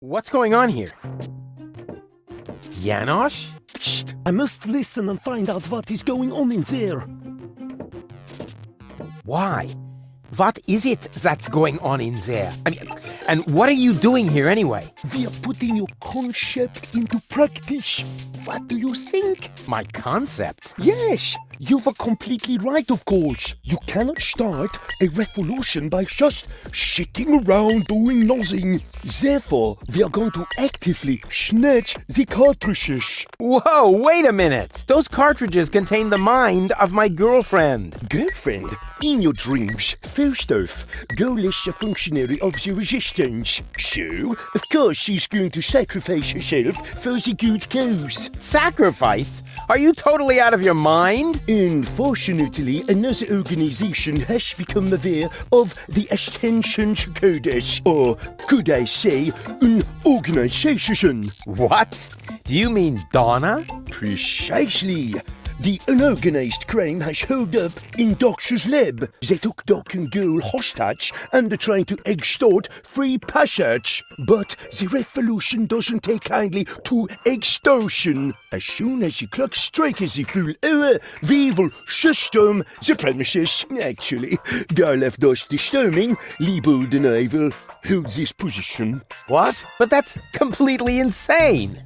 What's going on here? Janosch? Psst! I must listen and find out what is going on in there. Why? What is it that's going on in there? And what are you doing here anyway? We are putting your concept into practice. What do you think? My concept? Yes, you were completely right, of course. You cannot start a revolution by just sitting around doing nothing. Therefore, we are going to actively snatch the cartridges. Whoa, wait a minute! Those cartridges contain the mind of my girlfriend. Girlfriend? In your dreams. First off, girl is a functionary of the resistance. So, of course she's going to sacrifice herself for the good cause. Sacrifice? Are you totally out of your mind? Unfortunately, another organization has become aware of the Ascension's Codex, or could I say, an organization. What? Do you mean Donna? Precisely. The unorganized crime has held up in Doc's lab. They took Doc and Girl hostage and are trying to extort free passage. But the revolution doesn't take kindly to extortion. As soon as the clock strikes the full hour, we will system the premises. Actually, Girl left us disturbing. Liebold and I will hold this position. What? But that's completely insane.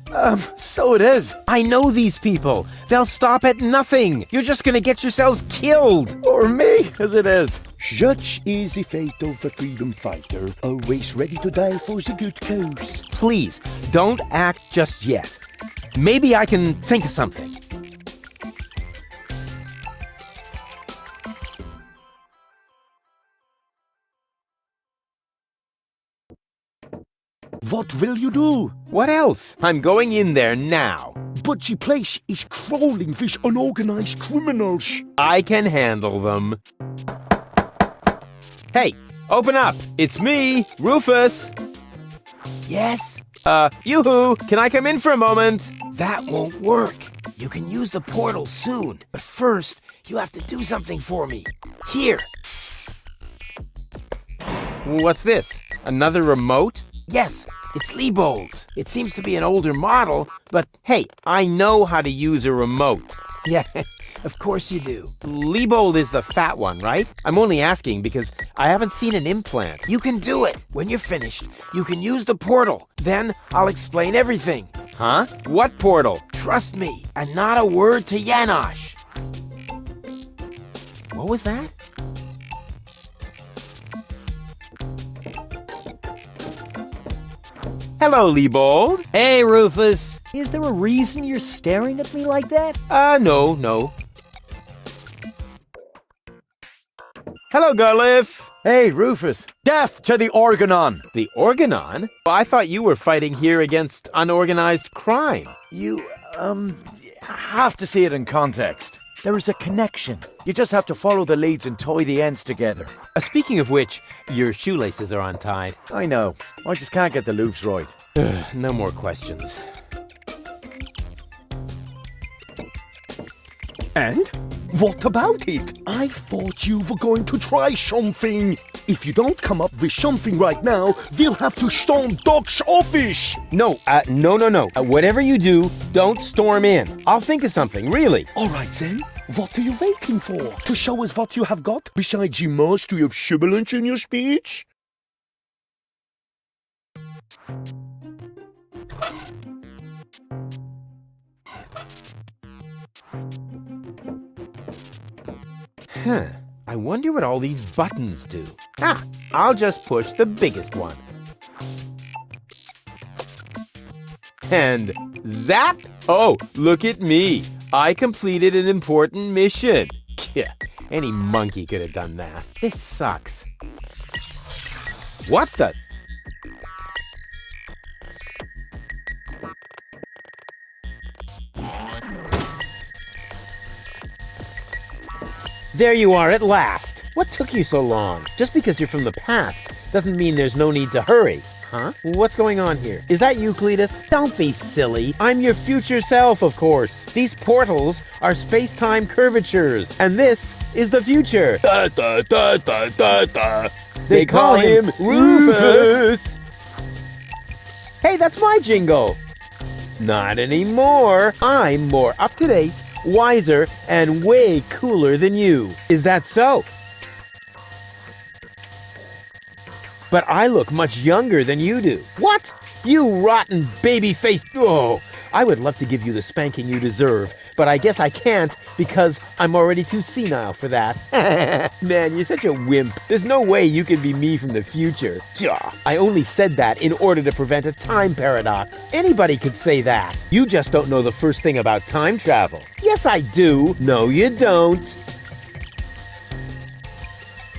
So it is. I know these people. They'll stop at nothing. You're just gonna get yourselves killed. Or me, as it is. Such is the fate of a freedom fighter, always ready to die for the good cause. Please, don't act just yet. Maybe I can think of something. What will you do? What else? I'm going in there now. But the place is crawling with unorganized criminals. I can handle them. Hey, open up. It's me, Rufus. Yes? Yoo-hoo, can I come in for a moment? That won't work. You can use the portal soon, but first, you have to do something for me. Here. What's this? Another remote? Yes, it's Liebold's. It seems to be an older model, but Hey, I know how to use a remote. yeah, of course you do. Liebold is the fat one, right? I'm only asking because I haven't seen an implant. You can do it. When you're finished, you can use the portal. Then I'll explain everything. Huh? What portal? Trust me, and not a word to Janosch. What was that? Hello, Liebold. Hey, Rufus. Is there a reason you're staring at me like that? No. Hello, Garliff. Hey, Rufus. Death to the Organon. The Organon? Well, I thought you were fighting here against unorganized crime. You, have to see it in context. There is a connection. You just have to follow the leads and tie the ends together. Speaking of which, your shoelaces are untied. I know. I just can't get the loops right. No more questions. And? What about it? I thought you were going to try something. If you don't come up with something right now, we'll have to storm Doc's office. No. Whatever you do, don't storm in. I'll think of something, really. All right then. What are you waiting for? To show us what you have got besides the mastery of sibilance in your speech? I wonder what all these buttons do. I'll just push the biggest one. And zap! Oh, look at me. I completed an important mission. Yeah, any monkey could have done that. This sucks. What the? There you are at last. What took you so long? Just because you're from the past doesn't mean there's no need to hurry. Huh? What's going on here? Is that you, Cletus? Don't be silly. I'm your future self, of course. These portals are space-time curvatures, and this is the future. They call him Rufus. Hey, that's my jingle. Not anymore. I'm more up-to-date, wiser, and way cooler than you. Is that so? But I look much younger than you do. What? You rotten baby-faced... Oh, I would love to give you the spanking you deserve, but I guess I can't because I'm already too senile for that. Man, you're such a wimp. There's no way you can be me from the future. I only said that in order to prevent a time paradox. Anybody could say that. You just don't know the first thing about time travel. Yes, I do. No, you don't.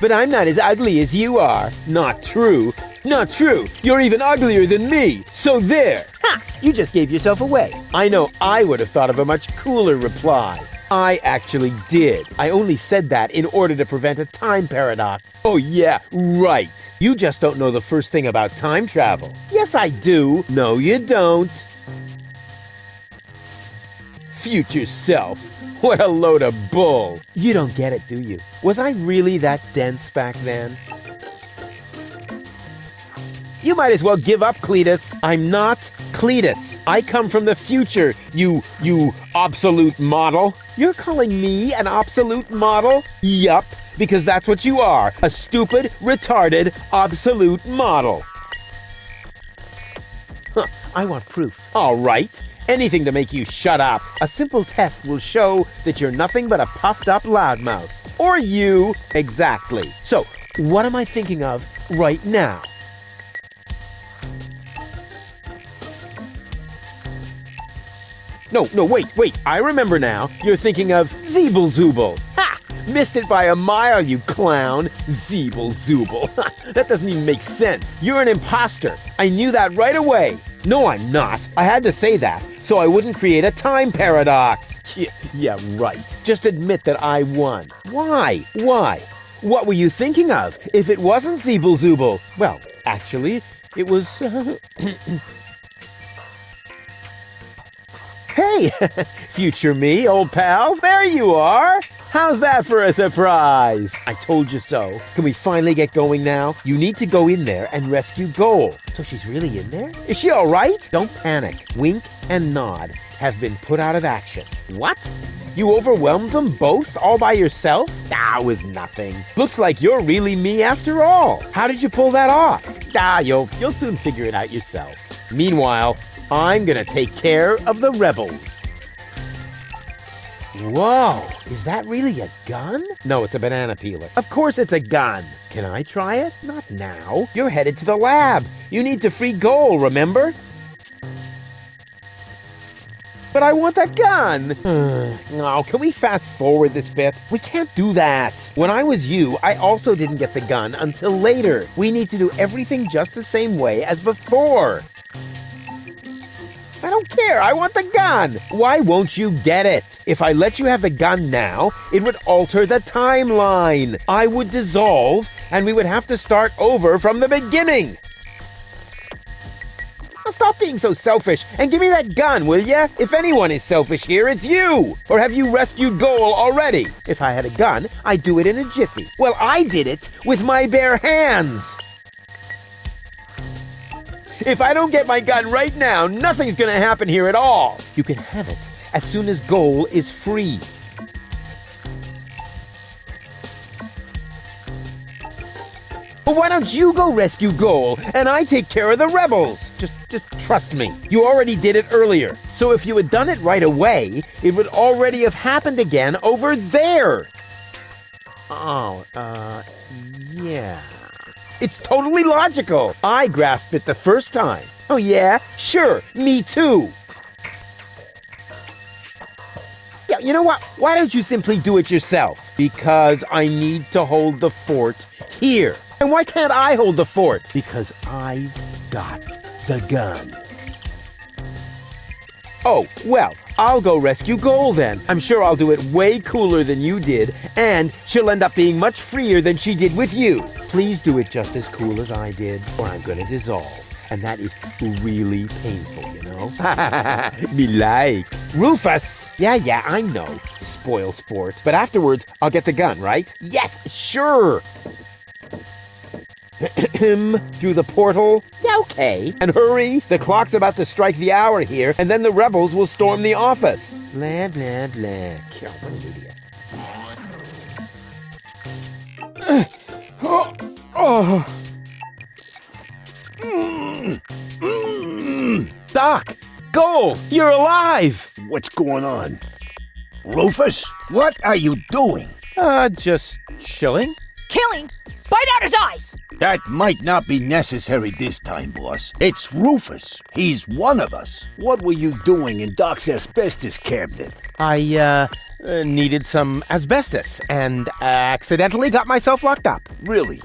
But I'm not as ugly as you are. Not true. Not true. You're even uglier than me. So there. Ha! You just gave yourself away. I know I would have thought of a much cooler reply. I actually did. I only said that in order to prevent a time paradox. Oh yeah, right. You just don't know the first thing about time travel. Yes, I do. No, you don't. Future self. What a load of bull. You don't get it, do you? Was I really that dense back then? You might as well give up, Cletus. I'm not Cletus. I come from the future, you obsolete model. You're calling me an obsolete model? Yup, because that's what you are. A stupid, retarded, obsolete model. Huh, I want proof. All right. Anything to make you shut up. A simple test will show that you're nothing but a puffed-up loudmouth. Or you. Exactly. So, what am I thinking of right now? No, wait. I remember now. You're thinking of Zeeble-Zooble. Ha! Missed it by a mile, you clown. Zeeble-Zooble. That doesn't even make sense. You're an imposter. I knew that right away. No, I'm not. I had to say that, so I wouldn't create a time paradox. Yeah, right. Just admit that I won. Why? What were you thinking of? If it wasn't Zeeble-Zooble? Well, actually, it was... Hey, future me, old pal. There you are. How's that for a surprise? I told you so. Can we finally get going now? You need to go in there and rescue Goal. So she's really in there? Is she all right? Don't panic. Wink and Nod have been put out of action. What? You overwhelmed them both all by yourself? That was nothing. Looks like you're really me after all. How did you pull that off? You'll soon figure it out yourself. Meanwhile, I'm gonna take care of the rebels. Whoa, is that really a gun? No, it's a banana peeler. Of course it's a gun. Can I try it? Not now. You're headed to the lab. You need to free Goal, remember? But I want that gun. No, can we fast forward this bit? We can't do that. When I was you, I also didn't get the gun until later. We need to do everything just the same way as before. I don't care. I want the gun. Why won't you get it? If I let you have the gun now, it would alter the timeline. I would dissolve, and we would have to start over from the beginning. Now stop being so selfish and give me that gun, will ya? If anyone is selfish here, it's you. Or have you rescued Goal already? If I had a gun, I'd do it in a jiffy. Well, I did it with my bare hands. If I don't get my gun right now, nothing's gonna happen here at all. You can have it as soon as Goal is free. Well, why don't you go rescue Goal and I take care of the rebels? Just trust me. You already did it earlier. So if you had done it right away, it would already have happened again over there. Yeah. It's totally logical. I grasped it the first time. Oh yeah? Sure, me too. Yeah, you know what? Why don't you simply do it yourself? Because I need to hold the fort here. And why can't I hold the fort? Because I've got the gun. Oh, well, I'll go rescue Goal then. I'm sure I'll do it way cooler than you did, and she'll end up being much freer than she did with you. Please do it just as cool as I did, or I'm gonna dissolve. And that is really painful, you know? Me like. Rufus! Yeah, I know. Spoil sport. But afterwards, I'll get the gun, right? Yes, sure! Through the portal? Yeah, Okay. And hurry, the clock's about to strike the hour here, and then the rebels will storm the office. Blah, blah, blah. God, what an idiot. Doc! Goal! You're alive! What's going on? Rufus, what are you doing? Just chilling. Killing? Bite out his eyes! That might not be necessary this time, boss. It's Rufus. He's one of us. What were you doing in Doc's asbestos cabinet? I, needed some asbestos and accidentally got myself locked up. Really?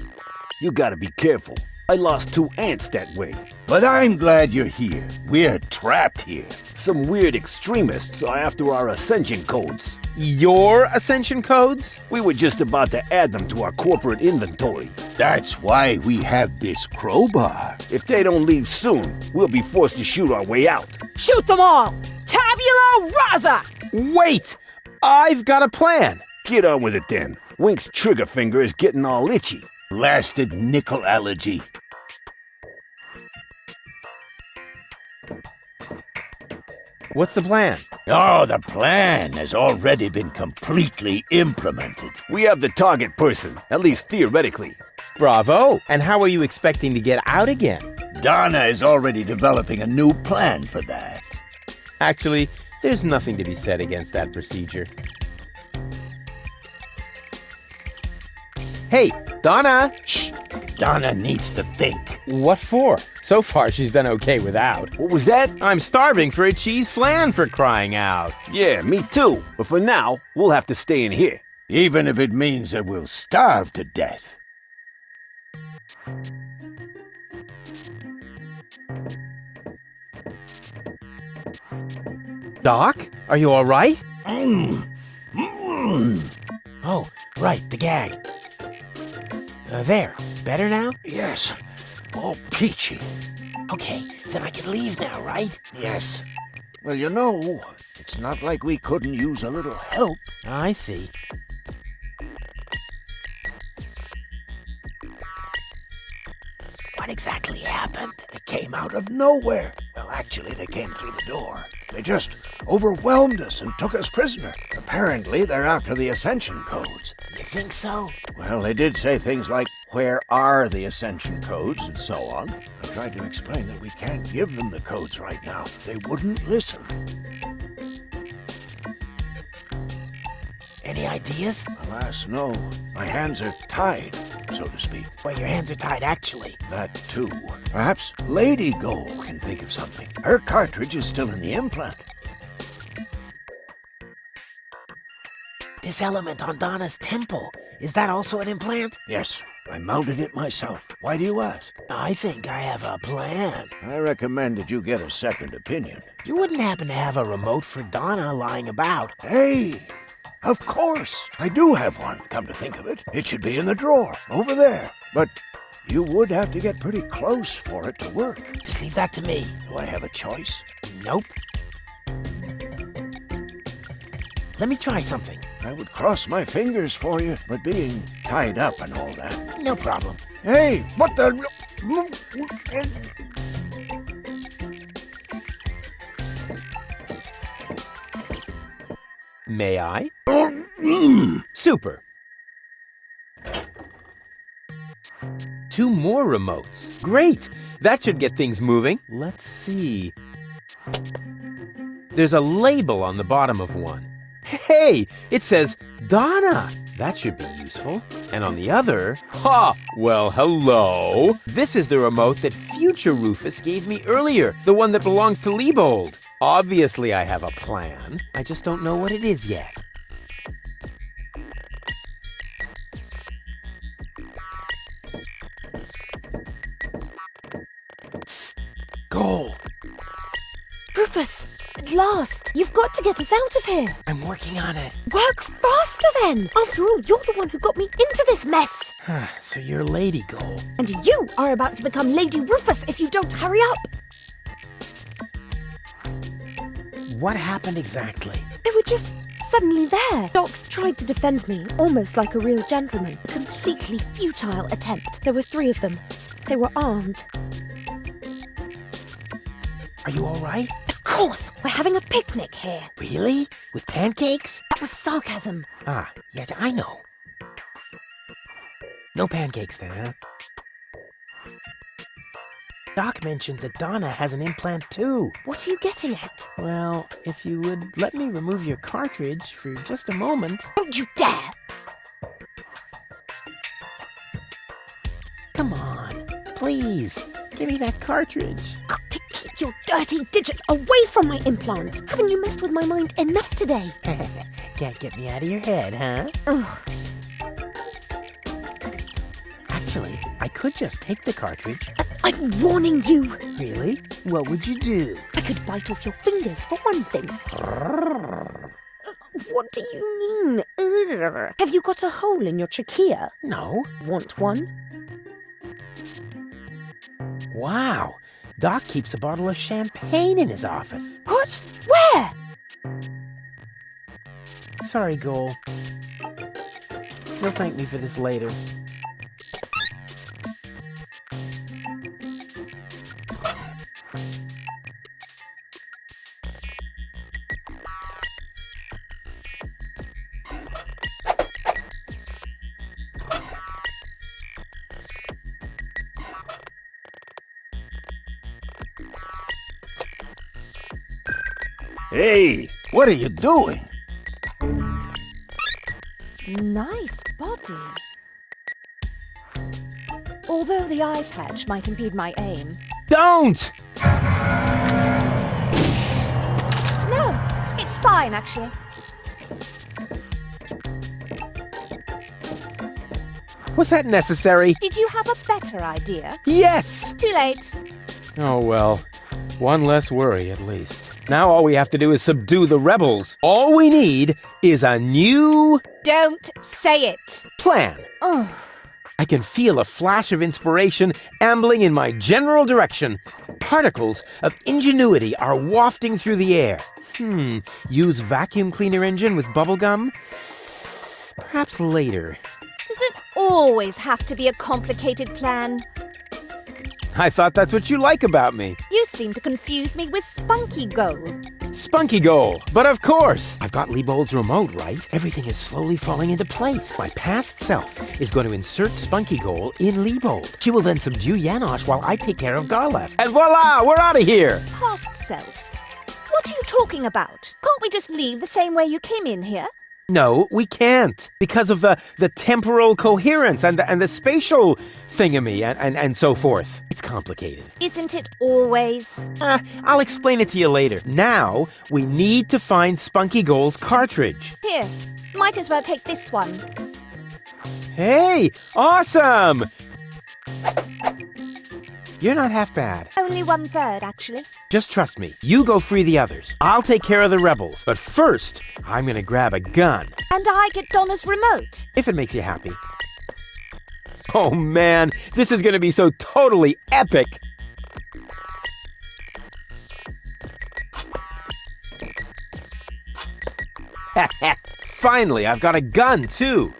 You gotta be careful. I lost 2 ants that way. But I'm glad you're here. We're trapped here. Some weird extremists are after our ascension codes. Your ascension codes? We were just about to add them to our corporate inventory. That's why we have this crowbar. If they don't leave soon, we'll be forced to shoot our way out. Shoot them all! Tabula rasa! Wait! I've got a plan. Get on with it then. Wink's trigger finger is getting all itchy. Blasted nickel allergy. What's the plan? Oh, the plan has already been completely implemented. We have the target person, at least theoretically. Bravo! And how are you expecting to get out again? Donna is already developing a new plan for that. Actually, there's nothing to be said against that procedure. Hey, Donna! Shh! Donna needs to think. What for? So far, she's done okay without. What was that? I'm starving for a cheese flan, for crying out. Yeah, me too. But for now, we'll have to stay in here. Even if it means that we'll starve to death. Doc, are you all right? Oh, right, the gag. There, better now? Yes, all peachy. Okay, then I can leave now, right? Yes. Well, you know, it's not like we couldn't use a little help. I see. What exactly happened? They came out of nowhere. Well, actually, they came through the door. They just overwhelmed us and took us prisoner. Apparently, they're after the Ascension codes. You think so? Well, they did say things like, where are the Ascension codes, and so on. I tried to explain that we can't give them the codes right now. They wouldn't listen. Any ideas? Alas, no. My hands are tied, so to speak. Well, your hands are tied, actually. That, too. Perhaps Lady Goal can think of something. Her cartridge is still in the implant. This element on Donna's temple, is that also an implant? Yes, I mounted it myself. Why do you ask? I think I have a plan. I recommend that you get a second opinion. You wouldn't happen to have a remote for Donna lying about? Hey! Of course! I do have one, come to think of it. It should be in the drawer, over there. But you would have to get pretty close for it to work. Just leave that to me. Do I have a choice? Nope. Let me try something. I would cross my fingers for you, but being tied up and all that. No problem. Hey, what the... May I? Super. 2 more remotes. Great! That should get things moving. Let's see. There's a label on the bottom of one. Hey! It says Donna! That should be useful. And on the other, well, hello. This is the remote that future Rufus gave me earlier, the one that belongs to Liebold. Obviously, I have a plan. I just don't know what it is yet. Goal. Rufus, at last! You've got to get us out of here! I'm working on it. Work faster then! After all, you're the one who got me into this mess! So you're Lady Goal. And you are about to become Lady Rufus if you don't hurry up! What happened exactly? They were just suddenly there. Doc tried to defend me, almost like a real gentleman. A completely futile attempt. There were 3 of them. They were armed. Are you all right? Of course, we're having a picnic here. Really? With pancakes? That was sarcasm. Ah, yes, I know. No pancakes then, huh? Doc mentioned that Donna has an implant too. What are you getting at? Well, if you would let me remove your cartridge for just a moment. Don't you dare! Come on, please, give me that cartridge. Keep your dirty digits away from my implant. Haven't you messed with my mind enough today? Can't get me out of your head, huh? Ugh. Actually, I could just take the cartridge. I'm warning you. Really? What would you do? I could bite off your fingers for one thing. What do you mean? Ugh. Have you got a hole in your trachea? No. Want one? Wow, Doc keeps a bottle of champagne in his office. What? Where? Sorry, Goal. You'll thank me for this later. Hey, what are you doing? Nice body. Although the eye patch might impede my aim. Don't! No, it's fine, actually. Was that necessary? Did you have a better idea? Yes! Too late. Oh well, one less worry at least. Now all we have to do is subdue the rebels. All we need is a new Don't say it. plan. Oh, I can feel a flash of inspiration ambling in my general direction. Particles of ingenuity are wafting through the air. Use vacuum cleaner engine with bubblegum? Perhaps later. does it always have to be a complicated plan? I thought that's what you like about me. You seem to confuse me with Spunky Goal. Spunky Goal. But of course, I've got Liebold's remote, right? Everything is slowly falling into place. My past self is going to insert Spunky Goal in Liebold. She will then subdue Janosch while I take care of Garlef. And voila, we're out of here. Past self. What are you talking about? Can't we just leave the same way you came in here? No, we can't. Because of the temporal coherence and the spatial thingamy and so forth. It's complicated. Isn't it always? I'll explain it to you later. Now, we need to find Spunky Goal's cartridge. Here, might as well take this one. Hey, awesome! You're not half bad. Only 1/3, actually. Just trust me. You go free the others. I'll take care of the rebels. But first, I'm gonna grab a gun. And I get Donna's remote. If it makes you happy. Oh man, this is gonna be so totally epic! Finally, I've got a gun too.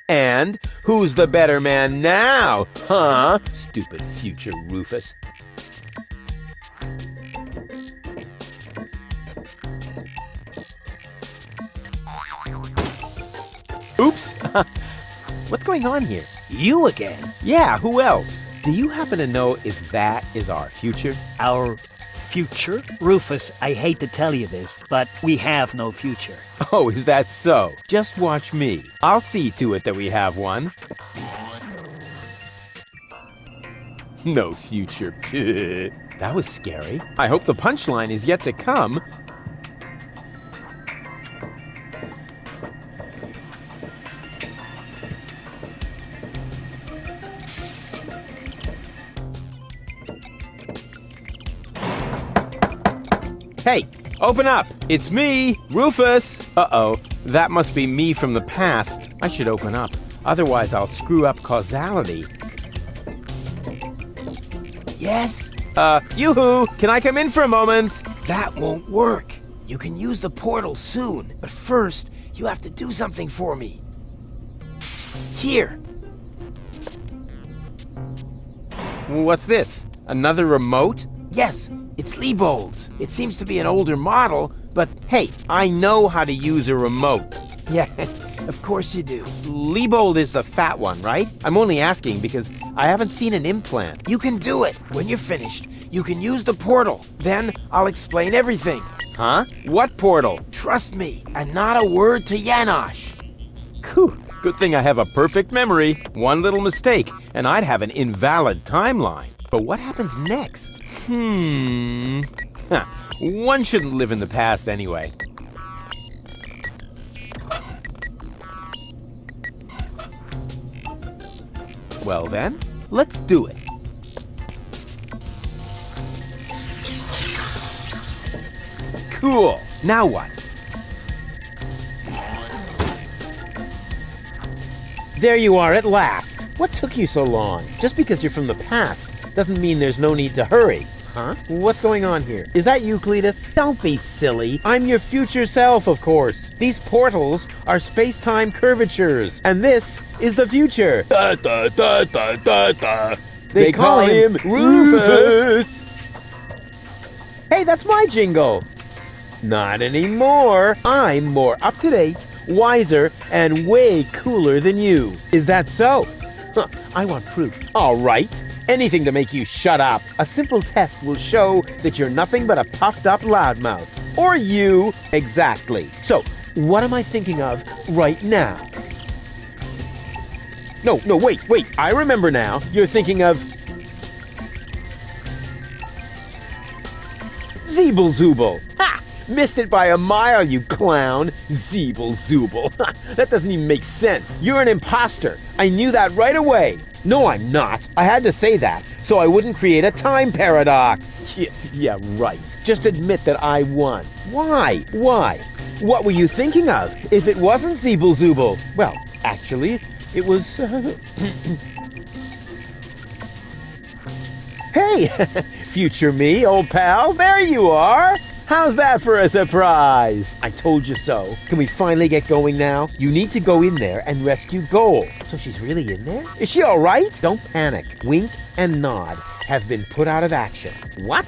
And who's the better man now? Huh? Stupid future Rufus. Oops. What's going on here? You again? Yeah, who else? Do you happen to know if that is our future? Our future? Rufus, I hate to tell you this, but we have no future. Oh, is that so? Just watch me. I'll see to it that we have one. No future. That was scary. I hope the punchline is yet to come. Hey, open up! It's me, Rufus! Uh-oh, that must be me from the past. I should open up, otherwise I'll screw up causality. Yes? Yoo-hoo! Can I come in for a moment? That won't work. You can use the portal soon, but first, you have to do something for me. Here. What's this? Another remote? Yes, It's Liebold's. It seems to be an older model, but hey, I know how to use a remote. Yeah, of course you do. Liebold is the fat one, right? I'm only asking because I haven't seen an implant. You can do it. When you're finished, you can use the portal. Then I'll explain everything. Huh? What portal? Trust me, and not a word to Janosch. Whew. Good thing I have a perfect memory. One little mistake, and I'd have an invalid timeline. But what happens next? Huh. One shouldn't live in the past anyway. Well then, let's do it. Cool. Now what? There you are at last. What took you so long? Just because you're from the past doesn't mean there's no need to hurry. Huh? What's going on here? Is that you, Cletus? Don't be silly. I'm your future self, of course. These portals are space-time curvatures, and this is the future. Da, da, da, da, da, da. They call him Rufus. Hey, that's my jingle. Not anymore. I'm more up-to-date, wiser, and way cooler than you. Is that so? Huh, I want proof. All right. Anything to make you shut up. A simple test will show that you're nothing but a puffed-up loudmouth. Or you. Exactly. So, what am I thinking of right now? No, wait. I remember now. You're thinking of Zeeble-Zooble. Ha! Missed it by a mile, you clown. Zeeble-Zooble. That doesn't even make sense. You're an imposter. I knew that right away. No, I'm not. I had to say that, so I wouldn't create a time paradox. Yeah, right. Just admit that I won. Why? What were you thinking of if it wasn't Zeeble-Zooble? Well, actually, it was... Hey, future me, old pal, there you are. How's that for a surprise? I told you so. Can we finally get going now? You need to go in there and rescue Goal. So she's really in there? Is she all right? Don't panic. Wink and Nod have been put out of action. What?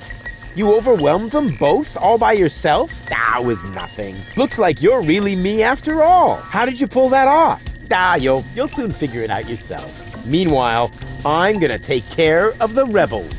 You overwhelmed them both all by yourself? That was nothing. Looks like you're really me after all. How did you pull that off? You'll soon figure it out yourself. Meanwhile, I'm gonna take care of the rebels.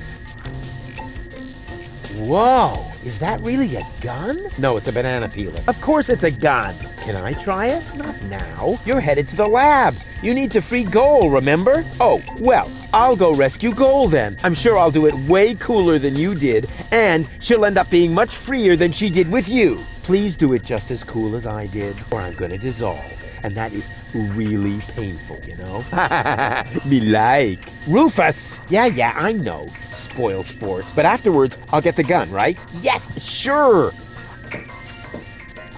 Whoa, is that really a gun? No, it's a banana peeler. Of course it's a gun. Can I try it? Not now. You're headed to the lab. You need to free Goal, remember? Oh, well, I'll go rescue Goal then. I'm sure I'll do it way cooler than you did, and she'll end up being much freer than she did with you. Please do it just as cool as I did, or I'm gonna dissolve. And that is really painful, you know? Me like. Rufus! Yeah, I know. Spoil sport. But afterwards, I'll get the gun, right? Yes, sure!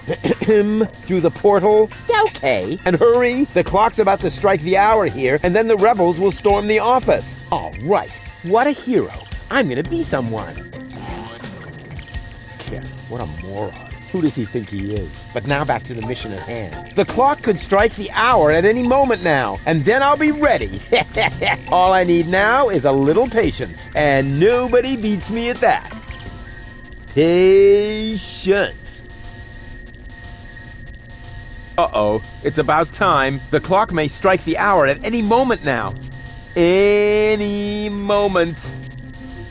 Through the portal? Yeah, okay. And hurry, the clock's about to strike the hour here, and then the rebels will storm the office. All right, what a hero. I'm gonna be someone. Yeah, what a moron. Who does he think he is? But now back to the mission at hand. The clock could strike the hour at any moment now, and then I'll be ready. All I need now is a little patience, and nobody beats me at that. Patience. Uh-oh, it's about time. The clock may strike the hour at any moment now. Any moment.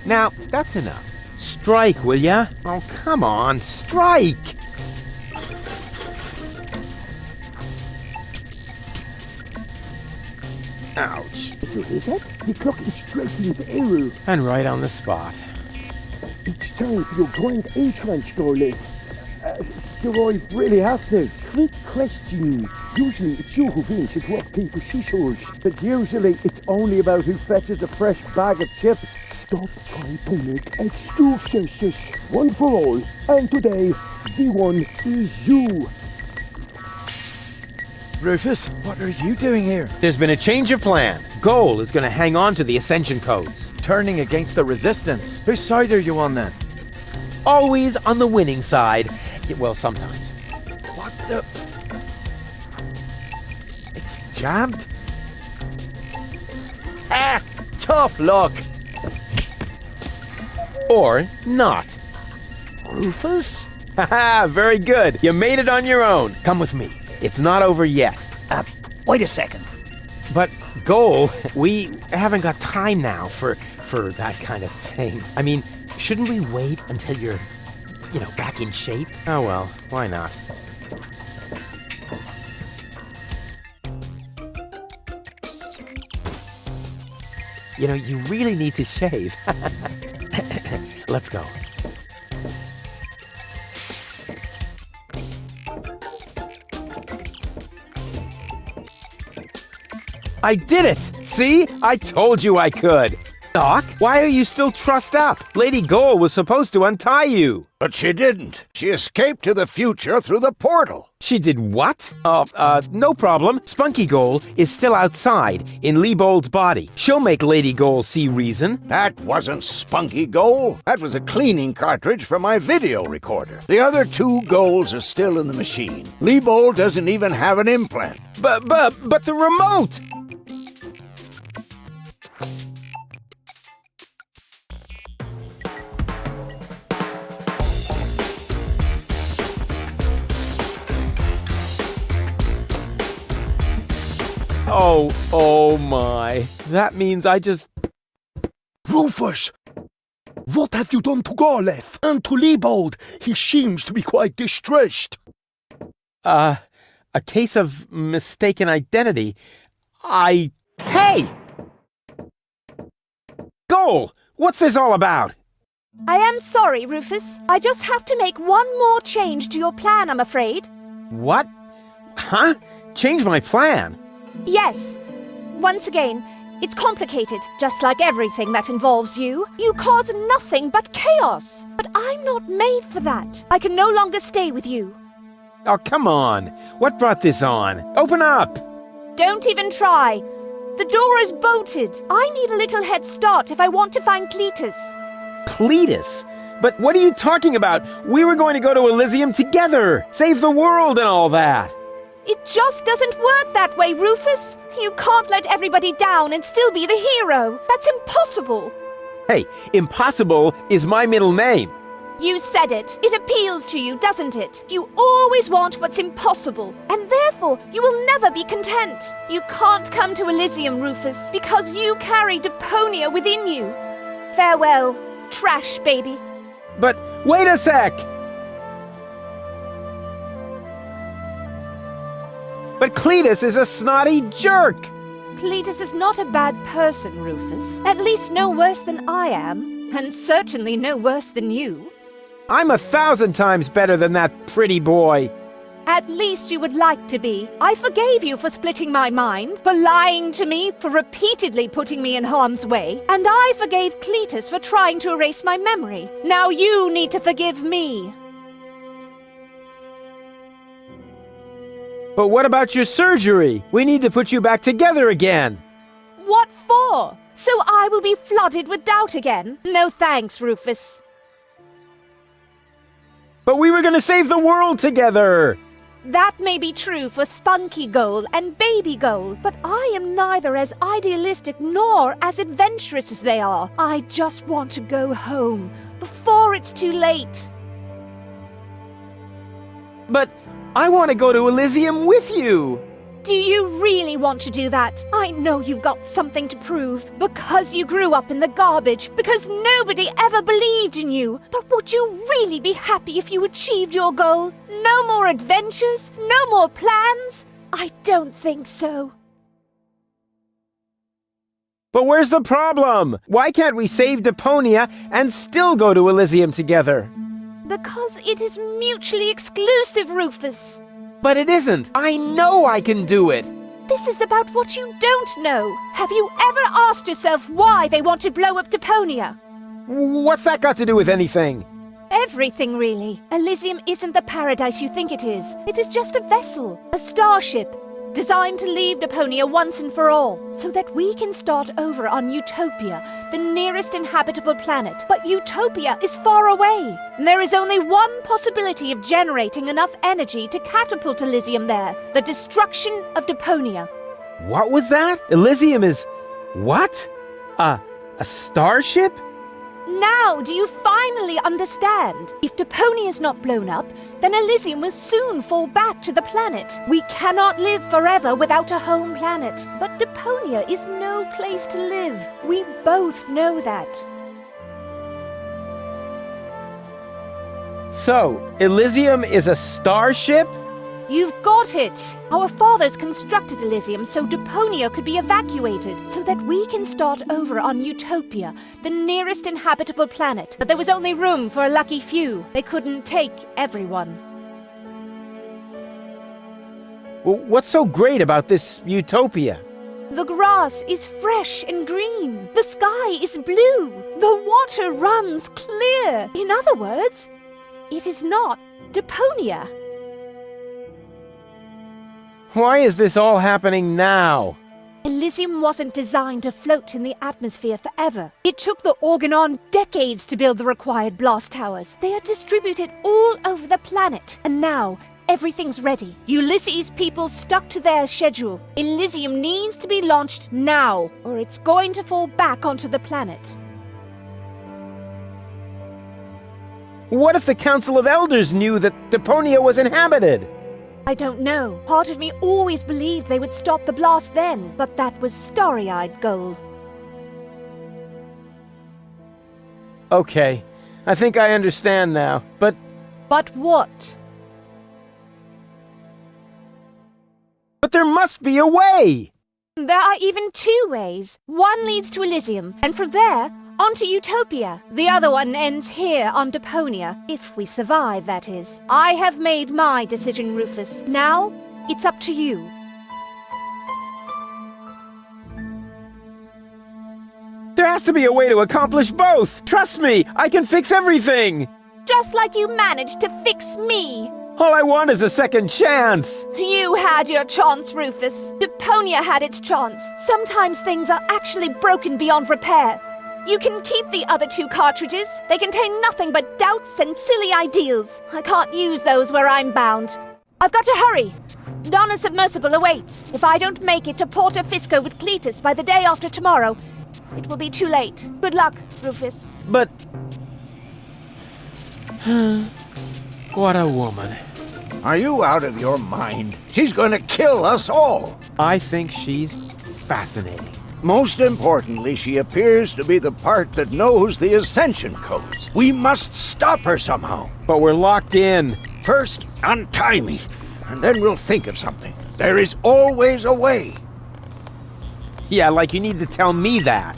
Now, that's enough. Strike, will ya? Oh, come on, strike! Ouch. So is that? The clock is striking the arrow. And right on the spot. It's time for your grand entrance, darling. Do I really have to? Quick question. Usually it's you who wins at rock, paper, scissors. But usually it's only about who fetches a fresh bag of chips. Stop trying to make excuses. One for all. And today, the one is you. Rufus, what are you doing here? There's been a change of plan. Goal is going to hang on to the ascension codes. Turning against the resistance. Whose side are you on then? Always on the winning side. Well, sometimes. What the? It's jammed? Ah! Tough luck! or not. Rufus? Haha, very good. You made it on your own. Come with me. It's not over yet. Wait a second. But, Goal, we haven't got time now for that kind of thing. I mean, shouldn't we wait until you're, back in shape? Oh well, why not? You really need to shave. Let's go. I did it! See? I told you I could. Doc, why are you still trussed up? Lady Goal was supposed to untie you. But she didn't. She escaped to the future through the portal. She did what? No problem. Spunky Goal is still outside in Leibold's body. She'll make Lady Goal see reason. That wasn't Spunky Goal. That was a cleaning cartridge for my video recorder. The other 2 goals are still in the machine. Leibold doesn't even have an implant. But the remote! Oh my. That means I just... Rufus! What have you done to Garleth and to Leibold? He seems to be quite distressed. A case of mistaken identity. Hey! Goal! What's this all about? I am sorry, Rufus. I just have to make one more change to your plan, I'm afraid. What? Huh? Change my plan? Yes. Once again, it's complicated, just like everything that involves you. You cause nothing but chaos. But I'm not made for that. I can no longer stay with you. Oh, come on. What brought this on? Open up! Don't even try. The door is bolted. I need a little head start if I want to find Cletus. Cletus? But what are you talking about? We were going to go to Elysium together. Save the world and all that. It just doesn't work that way, Rufus. You can't let everybody down and still be the hero. That's impossible. Hey, impossible is my middle name. You said it. It appeals to you, doesn't it? You always want what's impossible, and therefore you will never be content. You can't come to Elysium, Rufus, because you carry Deponia within you. Farewell, trash baby. But wait a sec! But Cletus is a snotty jerk! Cletus is not a bad person, Rufus. At least no worse than I am, and certainly no worse than you. I'm 1,000 times better than that pretty boy. At least you would like to be. I forgave you for splitting my mind, for lying to me, for repeatedly putting me in harm's way, and I forgave Cletus for trying to erase my memory. Now you need to forgive me. But what about your surgery? We need to put you back together again. What for? So I will be flooded with doubt again? No thanks, Rufus. But we were going to save the world together! That may be true for Spunky Goal and Baby Goal, but I am neither as idealistic nor as adventurous as they are. I just want to go home before it's too late. But I want to go to Elysium with you! Do you really want to do that? I know you've got something to prove. Because you grew up in the garbage. Because nobody ever believed in you. But would you really be happy if you achieved your goal? No more adventures? No more plans? I don't think so. But where's the problem? Why can't we save Deponia and still go to Elysium together? Because it is mutually exclusive, Rufus. But it isn't. I know I can do it. This is about what you don't know. Have you ever asked yourself why they want to blow up Deponia? What's that got to do with anything? Everything, really. Elysium isn't the paradise you think it is. It is just a vessel, a starship, designed to leave Deponia once and for all, so that we can start over on Utopia, the nearest inhabitable planet. But Utopia is far away. And there is only one possibility of generating enough energy to catapult Elysium there, the destruction of Deponia. What was that? Elysium is... what? A starship? Now do you finally understand? If Deponia is not blown up, then Elysium will soon fall back to the planet. We cannot live forever without a home planet. But Deponia is no place to live. We both know that. So, Elysium is a starship? You've got it! Our fathers constructed Elysium so Deponia could be evacuated, so that we can start over on Utopia, the nearest inhabitable planet. But there was only room for a lucky few. They couldn't take everyone. Well, what's so great about this Utopia? The grass is fresh and green. The sky is blue. The water runs clear. In other words, it is not Deponia. Why is this all happening now? Elysium wasn't designed to float in the atmosphere forever. It took the Organon decades to build the required blast towers. They are distributed all over the planet. And now, everything's ready. Ulysses' people stuck to their schedule. Elysium needs to be launched now, or it's going to fall back onto the planet. What if the Council of Elders knew that Deponia was inhabited? I don't know. Part of me always believed they would stop the blast then, but that was starry-eyed goal. Okay, I think I understand now, but... But what? But there must be a way! There are even two ways. One leads to Elysium, and from there, onto Utopia. The other one ends here on Deponia, if we survive, that is. I have made my decision, Rufus. Now, it's up to you. There has to be a way to accomplish both! Trust me, I can fix everything! Just like you managed to fix me. All I want is a second chance! You had your chance, Rufus. Deponia had its chance. Sometimes things are actually broken beyond repair. You can keep the other two cartridges. They contain nothing but doubts and silly ideals. I can't use those where I'm bound. I've got to hurry. Donna's submersible awaits. If I don't make it to Porto Fisco with Cletus by the day after tomorrow, it will be too late. Good luck, Rufus. But... what a woman. Are you out of your mind? She's gonna kill us all. I think she's fascinating. Most importantly, she appears to be the part that knows the Ascension codes. We must stop her somehow. But we're locked in. First, untie me, and then we'll think of something. There is always a way. Yeah, like you need to tell me that.